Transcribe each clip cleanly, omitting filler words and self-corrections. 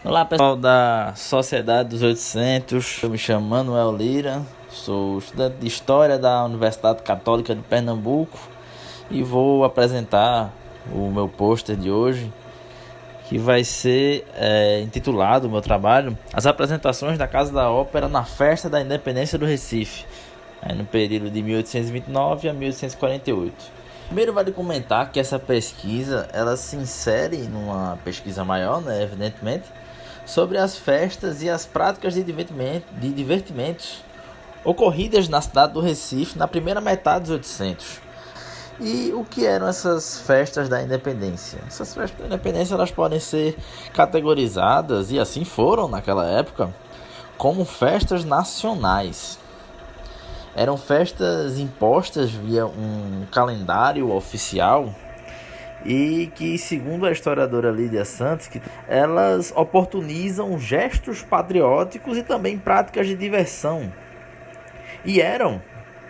Olá pessoal da Sociedade dos 800, eu me chamo Manuel Lira, sou estudante de História da Universidade Católica de Pernambuco e vou apresentar o meu pôster de hoje, que vai ser intitulado, o meu trabalho, As Apresentações da Casa da Ópera na Festa da Independência do Recife, no período de 1829 a 1848. Primeiro vale comentar que essa pesquisa ela se insere numa pesquisa maior, evidentemente, sobre as festas e as práticas de divertimentos ocorridas na cidade do Recife na primeira metade dos 800. E o que eram essas festas da independência? Essas festas da independência elas podem ser categorizadas, e assim foram naquela época, como festas nacionais. Eram festas impostas via um calendário oficial e que, segundo a historiadora Lídia Santos, elas oportunizam gestos patrióticos e também práticas de diversão. E eram,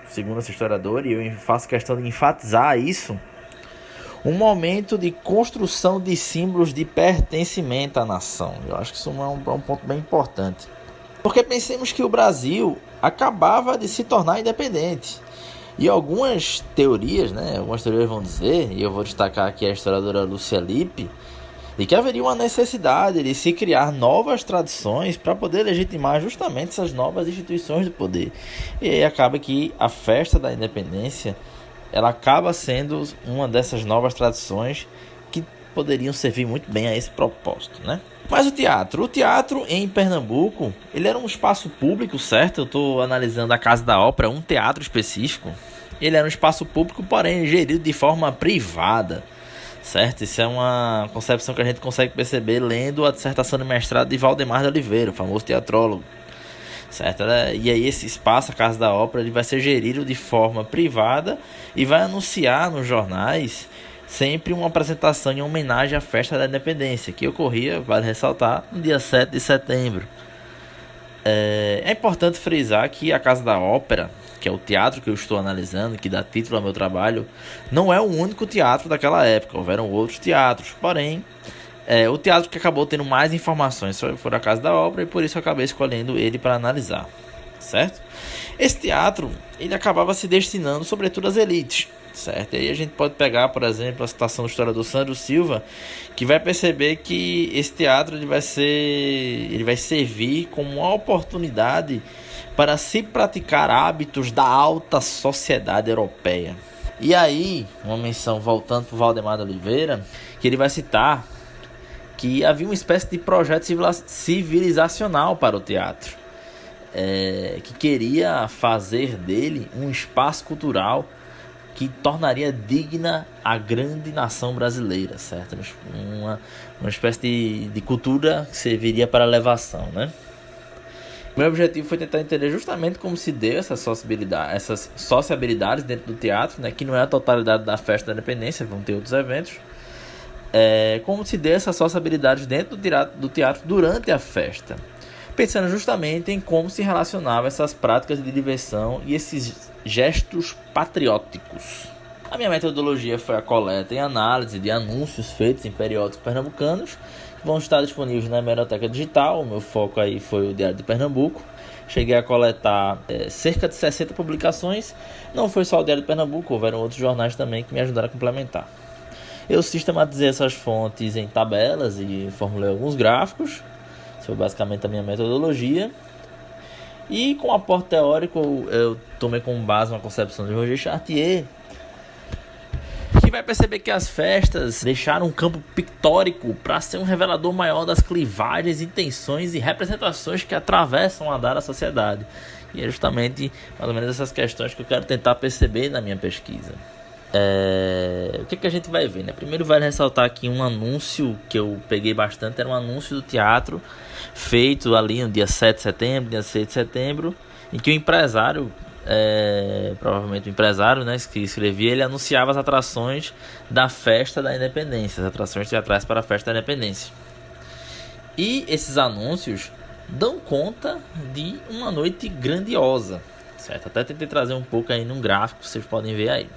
segundo essa historiadora, e eu faço questão de enfatizar isso, um momento de construção de símbolos de pertencimento à nação. Eu acho que isso é um ponto bem importante. Porque pensemos que o Brasil acabava de se tornar independente. E algumas teorias vão dizer, e eu vou destacar aqui a historiadora Lúcia Lippe, de que haveria uma necessidade de se criar novas tradições para poder legitimar justamente essas novas instituições de poder. E aí acaba que a festa da independência, ela acaba sendo uma dessas novas tradições que poderiam servir muito bem a esse propósito, Mas o teatro em Pernambuco, ele era um espaço público, certo? Eu estou analisando a Casa da Ópera, um teatro específico. Ele era um espaço público, porém gerido de forma privada, certo? Isso é uma concepção que a gente consegue perceber lendo a dissertação de mestrado de Valdemar de Oliveira, o famoso teatrólogo, certo? E aí esse espaço, a Casa da Ópera, ele vai ser gerido de forma privada e vai anunciar nos jornais sempre uma apresentação em homenagem à festa da independência, que ocorria, vale ressaltar, no dia 7 de setembro. É importante frisar que a Casa da Ópera, que é o teatro que eu estou analisando, que dá título ao meu trabalho, não é o único teatro daquela época. Houveram outros teatros, porém, o teatro que acabou tendo mais informações foi a Casa da Ópera, e por isso eu acabei escolhendo ele para analisar, certo? Esse teatro, ele acabava se destinando sobretudo às elites, certo? E aí a gente pode pegar, por exemplo, a citação do historiador Sandro Silva, que vai perceber que esse teatro ele vai servir como uma oportunidade para se praticar hábitos da alta sociedade europeia. E aí, uma menção voltando para o Valdemar de Oliveira, que ele vai citar que havia uma espécie de projeto civilizacional para o teatro, que queria fazer dele um espaço cultural que tornaria digna a grande nação brasileira, certo? Uma espécie de cultura que serviria para elevação, Meu objetivo foi tentar entender justamente como se deu essas sociabilidades dentro do teatro, que não é a totalidade da festa da independência, vão ter outros eventos. Como se deu essas sociabilidades dentro do teatro durante a festa, pensando justamente em como se relacionavam essas práticas de diversão e esses gestos patrióticos. A minha metodologia foi a coleta e análise de anúncios feitos em periódicos pernambucanos, que vão estar disponíveis na hemeroteca digital. O meu foco aí foi o Diário de Pernambuco. Cheguei a coletar cerca de 60 publicações. Não foi só o Diário de Pernambuco, houveram outros jornais também que me ajudaram a complementar. Eu sistematizei essas fontes em tabelas e formulei alguns gráficos. Isso foi basicamente a minha metodologia. E com aporte teórico, eu tomei como base uma concepção de Roger Chartier, que vai perceber que as festas deixaram um campo pictórico para ser um revelador maior das clivagens, intenções e representações que atravessam a dar a sociedade. E é justamente mais ou menos essas questões que eu quero tentar perceber na minha pesquisa. O que a gente vai ver, Primeiro vai ressaltar aqui um anúncio que eu peguei bastante. Era um anúncio do teatro feito ali no dia 7 de setembro, dia 6 de setembro, em que o empresário, provavelmente o empresário, que escrevia, ele anunciava as atrações da festa da independência, as atrações teatrais para a festa da independência. E esses anúncios dão conta de uma noite grandiosa, certo? Até tentei trazer um pouco aí num gráfico, vocês podem ver aí.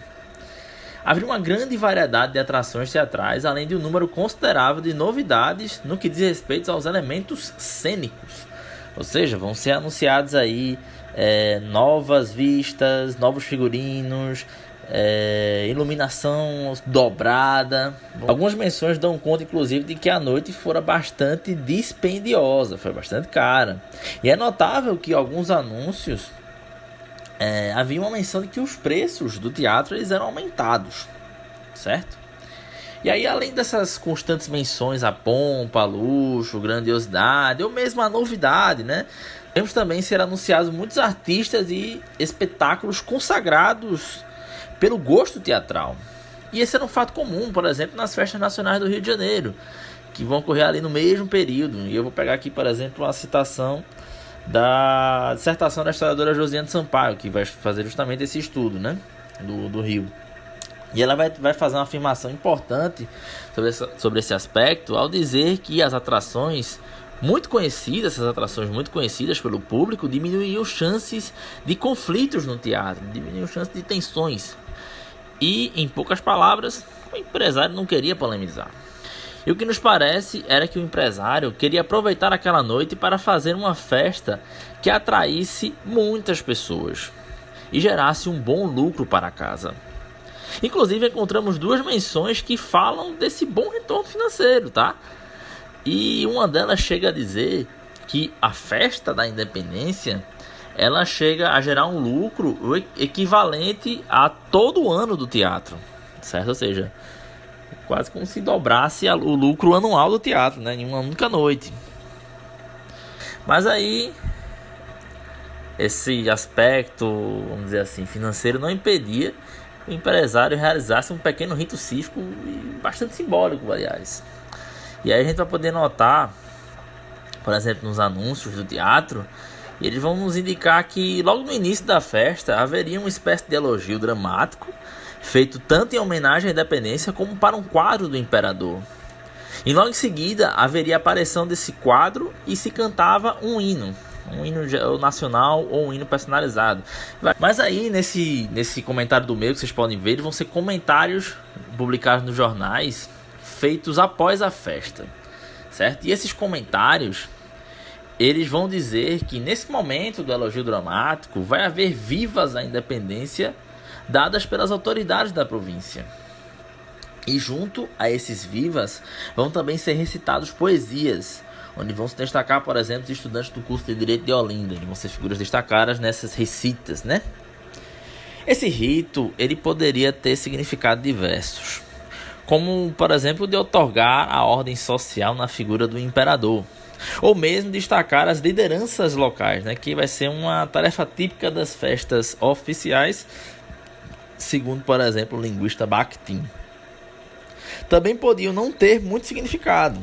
Havia uma grande variedade de atrações teatrais, além de um número considerável de novidades no que diz respeito aos elementos cênicos. Ou seja, vão ser anunciados aí novas vistas, novos figurinos, iluminação dobrada. Algumas menções dão conta, inclusive, de que a noite fora bastante dispendiosa, foi bastante cara. E é notável que alguns anúncios havia uma menção de que os preços do teatro eles eram aumentados, certo? E aí, além dessas constantes menções à pompa, luxo, grandiosidade, ou mesmo a novidade, né? Temos também ser anunciados muitos artistas e espetáculos consagrados pelo gosto teatral. E esse era um fato comum, por exemplo, nas festas nacionais do Rio de Janeiro, que vão ocorrer ali no mesmo período. E eu vou pegar aqui, por exemplo, uma citação da dissertação da historiadora Josiane Sampaio, que vai fazer justamente esse estudo, né, do Rio. E ela vai fazer uma afirmação importante sobre esse aspecto ao dizer que as atrações muito conhecidas, essas atrações muito conhecidas pelo público, diminuíam chances de conflitos no teatro, diminuíam chances de tensões. E, em poucas palavras, o empresário não queria polemizar. E o que nos parece era que o empresário queria aproveitar aquela noite para fazer uma festa que atraísse muitas pessoas e gerasse um bom lucro para a casa. Inclusive, encontramos duas menções que falam desse bom retorno financeiro, tá? E uma delas chega a dizer que a festa da independência ela chega a gerar um lucro equivalente a todo o ano do teatro, certo? Ou seja, quase como se dobrasse o lucro anual do teatro, né, em uma única noite. Mas aí, esse aspecto, vamos dizer assim, financeiro não impedia que o empresário realizasse um pequeno rito cívico e bastante simbólico, aliás. E aí a gente vai poder notar, por exemplo, nos anúncios do teatro, e eles vão nos indicar que logo no início da festa haveria uma espécie de elogio dramático, feito tanto em homenagem à independência como para um quadro do imperador. E logo em seguida haveria a aparição desse quadro e se cantava um hino nacional ou um hino personalizado. Mas aí nesse comentário do meio que vocês podem ver, eles vão ser comentários publicados nos jornais feitos após a festa, certo? E esses comentários eles vão dizer que nesse momento do elogio dramático vai haver vivas à independência dadas pelas autoridades da província. E junto a esses vivas vão também ser recitados poesias, onde vão se destacar, por exemplo, os estudantes do curso de Direito de Olinda, que vão ser figuras destacadas nessas recitas, né? Esse rito ele poderia ter significados diversos, como, por exemplo, de outorgar a ordem social na figura do imperador, ou mesmo destacar as lideranças locais, né, que vai ser uma tarefa típica das festas oficiais, segundo, por exemplo, o linguista Bakhtin. Também podiam não ter muito significado,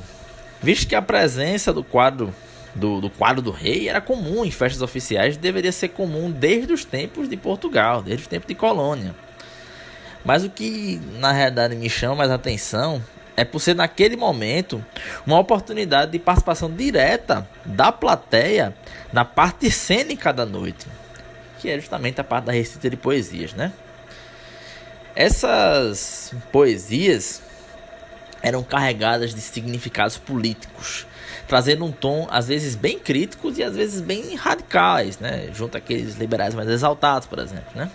visto que a presença do quadro do rei era comum em festas oficiais, deveria ser comum desde os tempos de Portugal, desde os tempos de colônia. Mas o que na realidade me chama mais atenção é por ser naquele momento uma oportunidade de participação direta da plateia na parte cênica da noite, que é justamente a parte da recita de poesias, né? Essas poesias eram carregadas de significados políticos, trazendo um tom às vezes bem crítico e às vezes bem radicais, né? Junto àqueles liberais mais exaltados, por exemplo, né?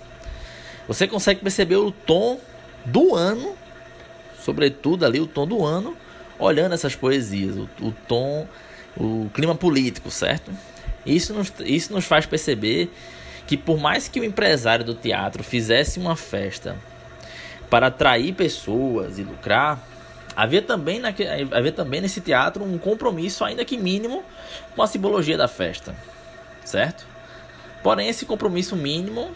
Você consegue perceber o tom do ano, sobretudo ali o tom do ano, olhando essas poesias, o clima político, certo? Isso nos faz perceber que por mais que o empresário do teatro fizesse uma festa para atrair pessoas e lucrar, havia também nesse teatro um compromisso, ainda que mínimo, com a simbologia da festa, certo? Porém, esse compromisso mínimo,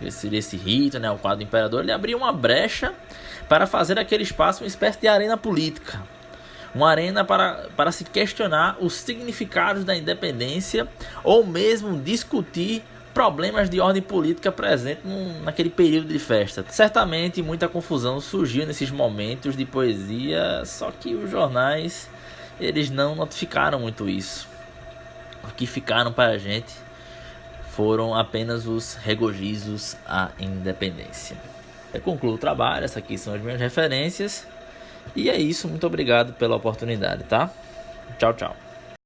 esse rito, né, o quadro do imperador, ele abria uma brecha para fazer aquele espaço uma espécie de arena política, uma arena para se questionar os significados da independência ou mesmo discutir problemas de ordem política presentes naquele período de festa. Certamente muita confusão surgiu nesses momentos de poesia, só que os jornais eles não notificaram muito isso. O que ficaram para a gente foram apenas os regozijos à independência. Eu concluo o trabalho, essas aqui são as minhas referências. E é isso, muito obrigado pela oportunidade, tá? Tchau, tchau.